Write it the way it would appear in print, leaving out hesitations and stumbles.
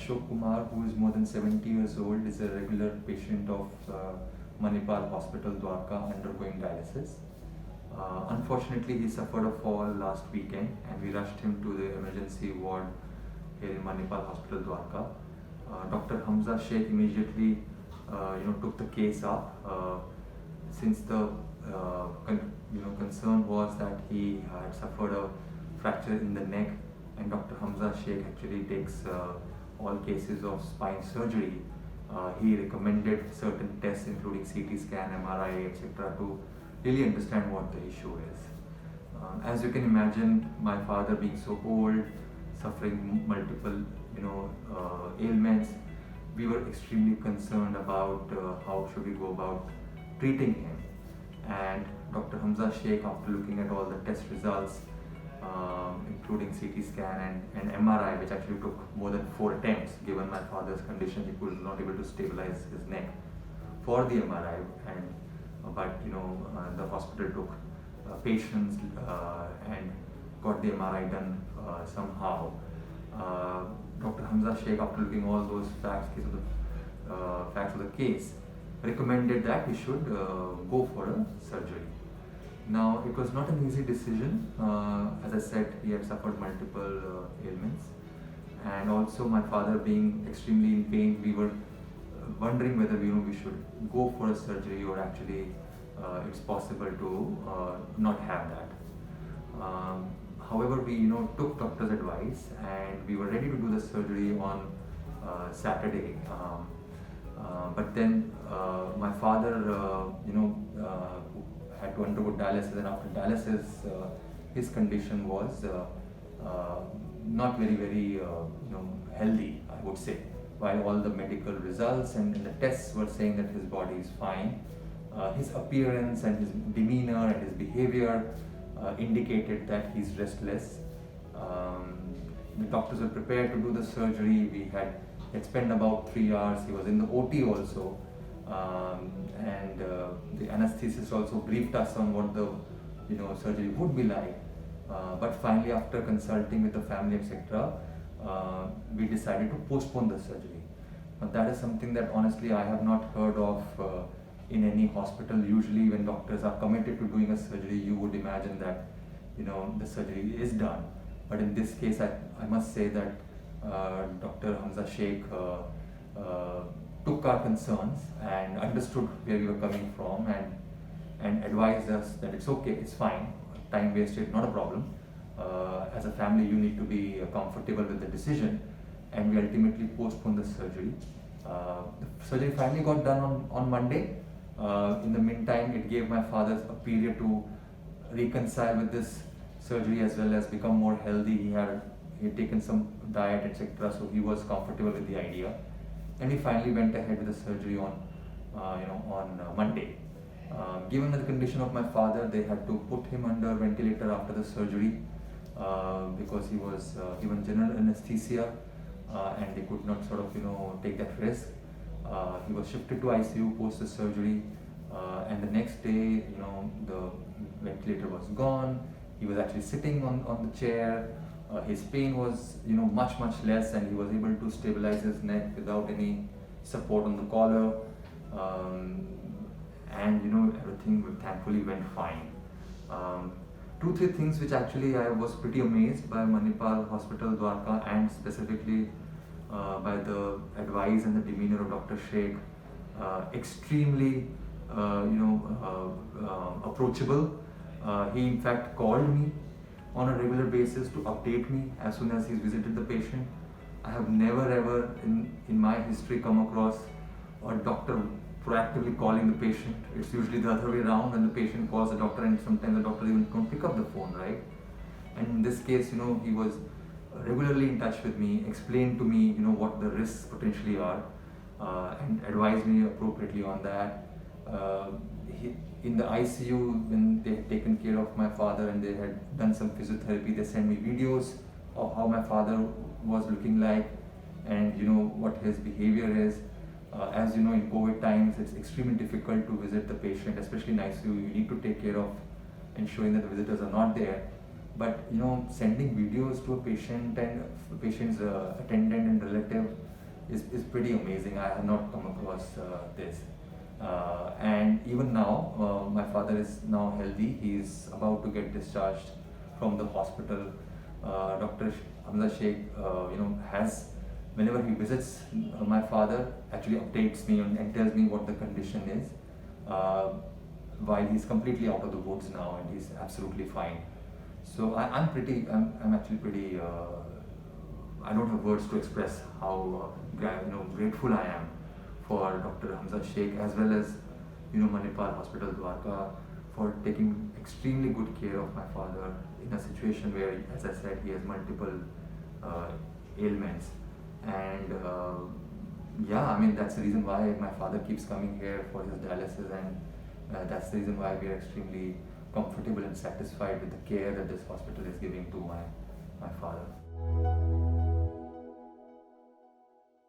Ashok Kumar, who is more than 70 years old, is a regular patient of Manipal Hospital, Dwarka, undergoing dialysis. Unfortunately, he suffered a fall last weekend, and we rushed him to the emergency ward here in Manipal Hospital, Dwarka. Dr. Hamza Sheikh immediately, took the case up, since the concern was that he had suffered a fracture in the neck, and Dr. Hamza Sheikh actually takes all cases of spine surgery. He recommended certain tests including CT scan, MRI, etc. to really understand what the issue is. As you can imagine, my father being so old, suffering multiple ailments, we were extremely concerned about how should we go about treating him. And Dr. Hamza Sheikh, after looking at all the test results, including CT scan and MRI, which actually took more than 4 attempts, given my father's condition, he was not able to stabilize his neck for the MRI, but the hospital took patience and got the MRI done somehow. Dr. Hamza Sheikh, after looking all those facts of the case, recommended that we should go for a surgery. Now, it was not an easy decision. As I said, he had suffered multiple ailments, and also my father being extremely in pain, we were wondering whether we should go for a surgery, or actually it's possible to not have that. However, we took doctor's advice, and we were ready to do the surgery on Saturday. But then my father, had to undergo dialysis, and after dialysis, his condition was not very healthy, I would say. While all the medical results and the tests were saying that his body is fine, his appearance and his demeanor and his behavior indicated that he's restless. The doctors were prepared to do the surgery. We had spent about 3 hours. He was in the OT also, and the anesthetist also briefed us on what the surgery would be like. But finally, after consulting with the family, etc., we decided to postpone the surgery. But that is something that honestly I have not heard of in any hospital. Usually, when doctors are committed to doing a surgery, you would imagine that the surgery is done. But in this case, I must say that Dr. Hamza Sheikh took our concerns and understood where we were coming from, and advised us that it's okay, it's fine, time wasted, not a problem. As a family, you need to be comfortable with the decision, and we ultimately postponed the surgery. The surgery finally got done on Monday. In the meantime, it gave my father a period to reconcile with this surgery as well as become more healthy. He had taken some diet, etc., so he was comfortable with the idea, and he finally went ahead with the surgery on Monday. Given the condition of my father, they had to put him under ventilator after the surgery because he was given general anesthesia, and they could not take that risk. He was shifted to ICU post the surgery, and the next day, the ventilator was gone. He was actually sitting on the chair. His pain was much less, and he was able to stabilize his neck without any support on the collar, and everything thankfully went fine. 2-3 things which actually I was pretty amazed by Manipal Hospital, Dwarka, and specifically by the advice and the demeanor of Dr. Sheikh. Extremely approachable. He in fact called me on a regular basis to update me as soon as he's visited the patient. I have never ever in my history come across a doctor proactively calling the patient. It's usually the other way around, when the patient calls the doctor, and sometimes the doctor even don't pick up the phone, right? And in this case, he was regularly in touch with me, explained to me what the risks potentially are, and advised me appropriately on that. In the ICU, when they had taken care of my father and they had done some physiotherapy, they sent me videos of how my father was looking like, and what his behavior is. As you know, in COVID times, it's extremely difficult to visit the patient, especially in ICU. You need to take care of ensuring that the visitors are not there. But sending videos to a patient and the patient's attendant and relative is pretty amazing. I have not come across this. And even now, my father is now healthy. He is about to get discharged from the hospital. Dr. Hamza Sheikh, has, whenever he visits my father, actually updates me and tells me what the condition is. While he's completely out of the woods now and he's absolutely fine. So I'm actually pretty. I don't have words to express how grateful I am for Dr. Hamza Sheikh, as well as Manipal Hospital Dwarka, for taking extremely good care of my father in a situation where, as I said, he has multiple ailments. And yeah, I mean, that's the reason why my father keeps coming here for his dialysis, and that's the reason why we are extremely comfortable and satisfied with the care that this hospital is giving to my father.